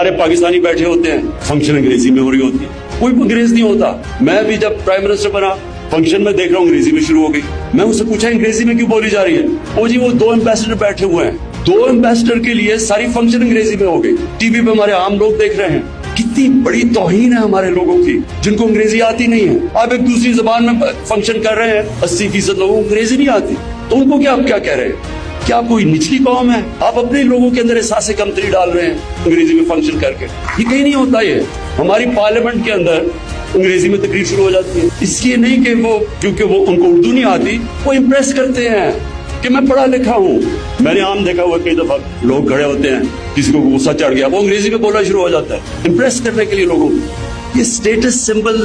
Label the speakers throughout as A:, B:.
A: सारे पाकिस्तानी बैठे होते हैं, फंक्शन अंग्रेजी में हो रही होती है, कोई अंग्रेज नहीं होता। मैं भी जब प्राइम मिनिस्टर बना, फंक्शन में देख रहा हूँ अंग्रेजी में शुरू हो गई। मैं उससे पूछा अंग्रेजी में क्यों बोली जा रही है? ओ जी वो 2 एम्बेसडर बैठे हुए हैं, 2 एम्बेसडर के लिए सारी फंक्शन अंग्रेजी में हो गई। टीवी पे हमारे आम लोग देख रहे हैं। कितनी बड़ी तौहीन है हमारे लोगों की जिनको अंग्रेजी आती नहीं है। आप एक दूसरी जबान में फंक्शन कर रहे हैं, 80% लोगों को अंग्रेजी नहीं आती, तो उनको क्या कह रहे हैं? क्या कोई निचली कौम है? आप अपने लोगों के अंदर एहसास कमतरी डाल रहे हैं अंग्रेजी में फंक्शन करके। ये कहीं नहीं होता। ये हमारी पार्लियामेंट के अंदर अंग्रेजी में तकरीर शुरू हो जाती है, इसलिए नहीं कि वो क्योंकि वो उनको उर्दू नहीं आती, वो इम्प्रेस करते हैं कि मैं पढ़ा लिखा हूँ। मैंने आम देखा हुआ कई दफा लोग खड़े होते हैं, किसी को गुस्सा चढ़ गया, वो अंग्रेजी में बोलना शुरू हो जाता है इम्प्रेस करने के लिए लोगों को। ये स्टेटस सिंबल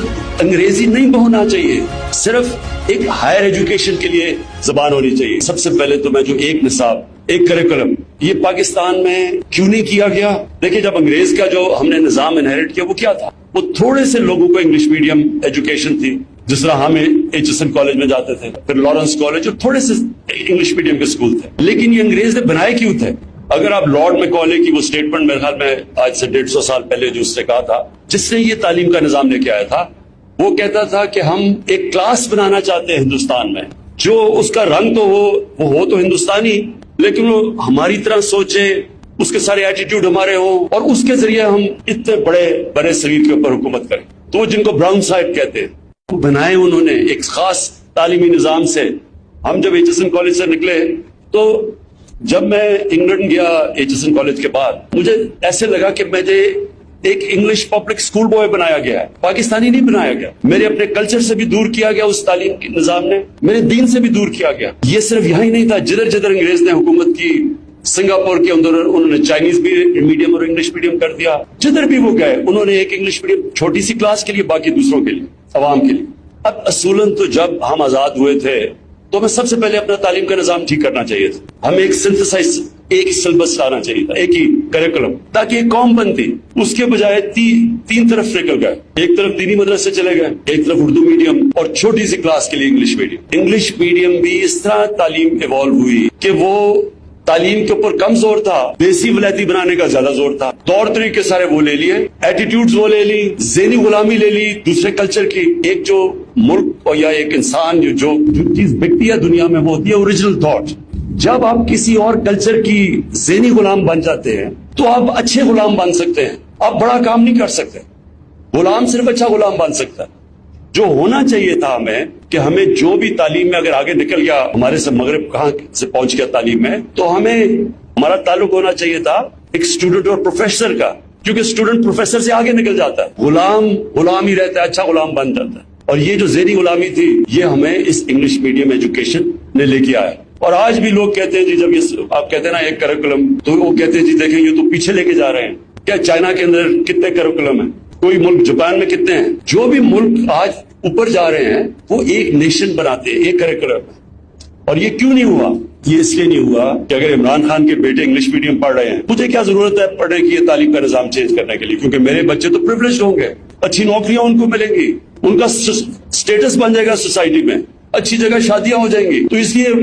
A: अंग्रेजी नहीं होना चाहिए, सिर्फ एक हायर एजुकेशन के लिए जबान होनी चाहिए। सबसे पहले तो मैं जो एक निसाब, एक करिकुलम, ये पाकिस्तान में क्यों नहीं किया गया? देखिए, जब अंग्रेज का जो हमने निजाम इनहेरिट किया वो क्या था? वो थोड़े से लोगों को इंग्लिश मीडियम एजुकेशन थी, जिस तरह हमें HSN कॉलेज में जाते थे, फिर लॉरेंस कॉलेज, और थोड़े से इंग्लिश मीडियम के स्कूल थे। लेकिन ये अंग्रेज ने बनाए क्यों थे? अगर आप लॉर्ड मैकॉले की वो स्टेटमेंट मेरे ख्याल में आज से 150 साल पहले जो उसने कहा था, जिसने ये तालीम का निजाम लेके आया था, वो कहता था कि हम एक क्लास बनाना चाहते हैं हिंदुस्तान में, जो उसका रंग तो वो हो तो हिंदुस्तानी, लेकिन वो हमारी तरह सोचे, उसके सारे एटीट्यूड हमारे हो, और उसके जरिए हम इतने बड़े शरीर के ऊपर हुकूमत करें। तो जिनको ब्राउन साइड कहते हैं, वो बनाए उन्होंने एक खास तालीमी निजाम से। हम जब HSN कॉलेज से निकले, तो जब मैं इंग्लैंड गया HSN कॉलेज के बाद, मुझे ऐसे लगा कि मुझे एक इंग्लिश पब्लिक स्कूल बॉय बनाया गया है, पाकिस्तानी नहीं बनाया गया। मेरे अपने कल्चर से भी दूर किया गया उस तालीम के निजाम ने, मेरे दीन से भी दूर किया गया। ये सिर्फ यहाँ ही नहीं था, जिधर जिधर अंग्रेज ने हुकूमत की, सिंगापुर के अंदर उन्होंने चाइनीज भी मीडियम और इंग्लिश मीडियम कर दिया। जिधर भी वो गए, उन्होंने एक इंग्लिश मीडियम छोटी सी क्लास के लिए, बाकी दूसरों के लिए, अवाम के लिए। अब असूलन तो जब हम आजाद हुए थे, तो हमें सबसे पहले अपना तालीम का निजाम ठीक करना चाहिए था। हमें एक सिंथेसाइज, एक ही सिलेबस लाना चाहिए था, एक ही करिकुलम, ताकि एक कौम बनती। उसके बजाय तीन तरफ निकल गए। एक तरफ दीनी मदरसे चले गए, एक तरफ उर्दू मीडियम, और छोटी सी क्लास के लिए इंग्लिश मीडियम। इंग्लिश मीडियम भी इस तरह तालीम इवॉल्व हुई कि वो तालीम के ऊपर कम जोर था, देसी वलैती बनाने का ज्यादा जोर था। तौर तरीके सारे वो ले लिए, एटीट्यूड्स वो ले ली, ज़हनी गुलामी ले ली दूसरे कल्चर की। एक जो मुल्क और या एक इंसान जो चीज बिकती है दुनिया में, वो होती है ओरिजिनल थॉट। जब आप किसी और कल्चर की ज़हनी गुलाम बन जाते हैं, तो आप अच्छे गुलाम बन सकते हैं, आप बड़ा काम नहीं कर सकते। गुलाम सिर्फ अच्छा गुलाम बन सकता है। जो होना चाहिए था हमें, कि हमें जो भी तालीम में अगर आगे निकल गया, हमारे से मगरिब कहाँ से पहुंच गया तालीम में, तो हमारा ताल्लुक होना चाहिए था एक स्टूडेंट और प्रोफेसर का, क्योंकि स्टूडेंट प्रोफेसर से आगे निकल जाता है, गुलाम ही रहता है, अच्छा गुलाम बन जाता है। और ये जो ज़हनी गुलामी थी, ये हमें इस इंग्लिश मीडियम एजुकेशन ने लेके आया। और आज भी लोग कहते हैं जी, जब ये आप कहते हैं ना एक करिकुलम, तो वो कहते हैं जी देखें ये तो पीछे लेके जा रहे हैं। क्या चाइना के अंदर कितने करिकुलम है? कोई मुल्क, जापान में कितने हैं? जो भी मुल्क आज ऊपर जा रहे हैं, वो एक नेशन बनाते हैं, एक करिकुलम। और ये क्यों नहीं हुआ? ये इसलिए नहीं हुआ कि अगर इमरान खान के बेटे इंग्लिश मीडियम पढ़ रहे हैं, मुझे क्या जरूरत है पढ़ने की, ये तालीम का निजाम चेंज करने के लिए? क्योंकि मेरे बच्चे तो प्रिविलेज होंगे, अच्छी नौकरियां उनको मिलेंगी, उनका स्टेटस बन जाएगा सोसाइटी में, अच्छी जगह शादियां हो जाएंगी। तो इसलिए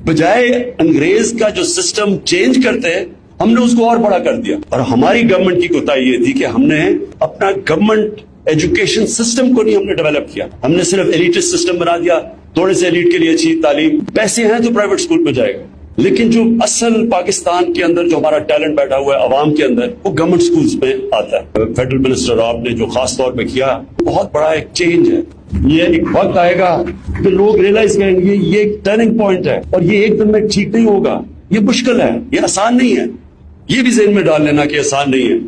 A: बजाय अंग्रेज का जो सिस्टम चेंज करते हैं, हमने उसको और बड़ा कर दिया। और हमारी गवर्नमेंट की कोताही ये थी कि हमने अपना गवर्नमेंट एजुकेशन सिस्टम को नहीं हमने डेवलप किया, हमने सिर्फ एलिटिस्ट सिस्टम बना दिया। थोड़े से एलिट के लिए अच्छी तालीम, पैसे हैं तो प्राइवेट स्कूल में जाएगा, लेकिन जो असल पाकिस्तान के अंदर जो हमारा टैलेंट बैठा हुआ है अवाम के अंदर, वो गवर्नमेंट स्कूल्स में आता है। फेडरल मिनिस्टर आपने जो खास तौर पे किया, बहुत बड़ा एक चेंज है। ये एक वक्त आएगा कि लोग रियलाइज करेंगे ये एक टर्निंग पॉइंट है, और ये एक दिन में ठीक नहीं होगा, ये मुश्किल है, ये आसान नहीं है। ये भी ज़हन में डाल लेना कि आसान नहीं है।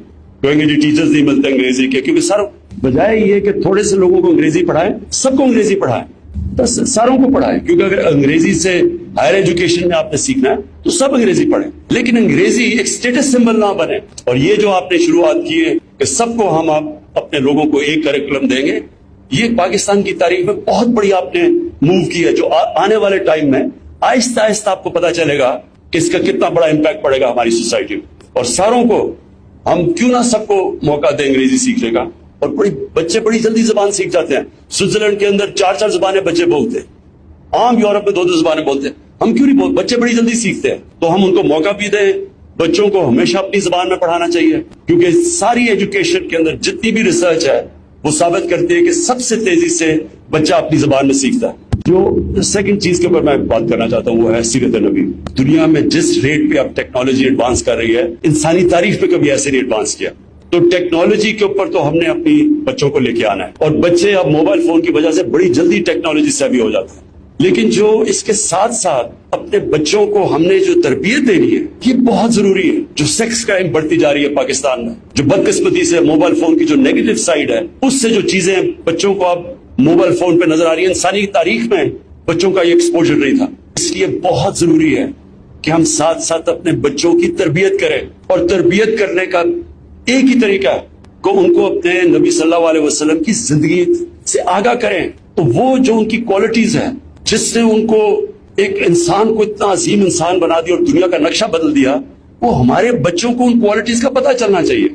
A: कहेंगे जी टीचर्स नहीं मिलते अंग्रेजी के, क्योंकि सर बजाय ये कि थोड़े से लोगों को अंग्रेजी पढ़ाएं, सबको अंग्रेजी पढ़ाएं, तो सारों को पढ़ाएं। क्योंकि अगर अंग्रेजी से हायर एजुकेशन में आपने सीखना है, तो सब अंग्रेजी पढ़ें, लेकिन अंग्रेजी एक स्टेटस सिंबल ना बने। और ये जो आपने शुरुआत की है कि सबको हम अपने लोगों को एक करिकुलम देंगे, ये पाकिस्तान की तारीख में बहुत बड़ी आपने मूव की है, जो आने वाले टाइम में आहिस्ता आहिस्ता आपको पता चलेगा कि इसका कितना बड़ा इंपैक्ट पड़ेगा हमारी सोसाइटी में। और सारों को हम क्यों ना सबको मौका दें अंग्रेजी सीखने का। और बच्चे बड़ी जल्दी जबान सीख जाते हैं। स्विट्जरलैंड के अंदर 4-4 जबानें बच्चे बोलते हैं, आम यूरोप में 2-2 जबानें बोलते हैं। हम क्यों नहीं बोलते? बच्चे बड़ी जल्दी सीखते हैं, तो हम उनको मौका भी दें, بچوں کو ہمیشہ اپنی زبان میں پڑھانا چاہیے، کیونکہ ساری ایجوکیشن کے اندر جتنی بھی ریسرچ ہے وہ ثابت کرتی ہے کہ سب سے تیزی سے بچہ اپنی زبان میں سیکھتا ہے۔ جو سیکنڈ چیز کے اوپر میں بات کرنا چاہتا ہوں وہ ہے سیرت نبی۔ دنیا میں جس ریٹ پہ اب ٹیکنالوجی ایڈوانس کر رہی ہے، انسانی تاریخ پہ کبھی ایسے نہیں ایڈوانس کیا، تو ٹیکنالوجی کے اوپر تو ہم نے اپنی بچوں کو لے کے آنا ہے، اور بچے اب موبائل فون کی وجہ سے بڑی جلدی ٹیکنالوجی سے بھی ہو جاتے ہیں، لیکن جو اس کے ساتھ ساتھ اپنے بچوں کو ہم نے جو تربیت دینی ہے یہ بہت ضروری ہے۔ جو سیکس کرائم بڑھتی جا رہی ہے پاکستان میں، جو بدقسمتی سے موبائل فون کی جو نیگیٹو سائیڈ ہے، اس سے جو چیزیں بچوں کو اب موبائل فون پہ نظر آ رہی ہیں، انسانی تاریخ میں بچوں کا یہ ایکسپوجر نہیں تھا۔ اس لیے بہت ضروری ہے کہ ہم ساتھ ساتھ اپنے بچوں کی تربیت کریں، اور تربیت کرنے کا ایک ہی طریقہ ہے کہ ان کو اپنے نبی صلی اللہ علیہ وسلم کی زندگی سے آگاہ کریں۔ تو وہ جو ان کی کوالٹیز ہیں جس نے ان کو ایک انسان کو اتنا عظیم انسان بنا دیا اور دنیا کا نقشہ بدل دیا، وہ ہمارے بچوں کو ان کوالٹیز کا پتہ چلنا چاہیے۔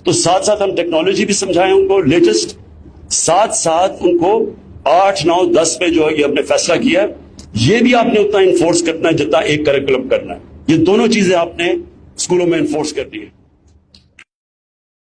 A: تو ساتھ ساتھ ہم ٹیکنالوجی بھی سمجھائیں ان کو لیٹسٹ، ساتھ ساتھ ان کو 8، 9، 10 پہ جو ہے یہ ہم نے فیصلہ کیا ہے، یہ بھی آپ نے اتنا انفورس کرنا ہے جتنا ایک کریکولم کرنا ہے۔ یہ دونوں چیزیں آپ نے اسکولوں میں انفورس کرنی ہے۔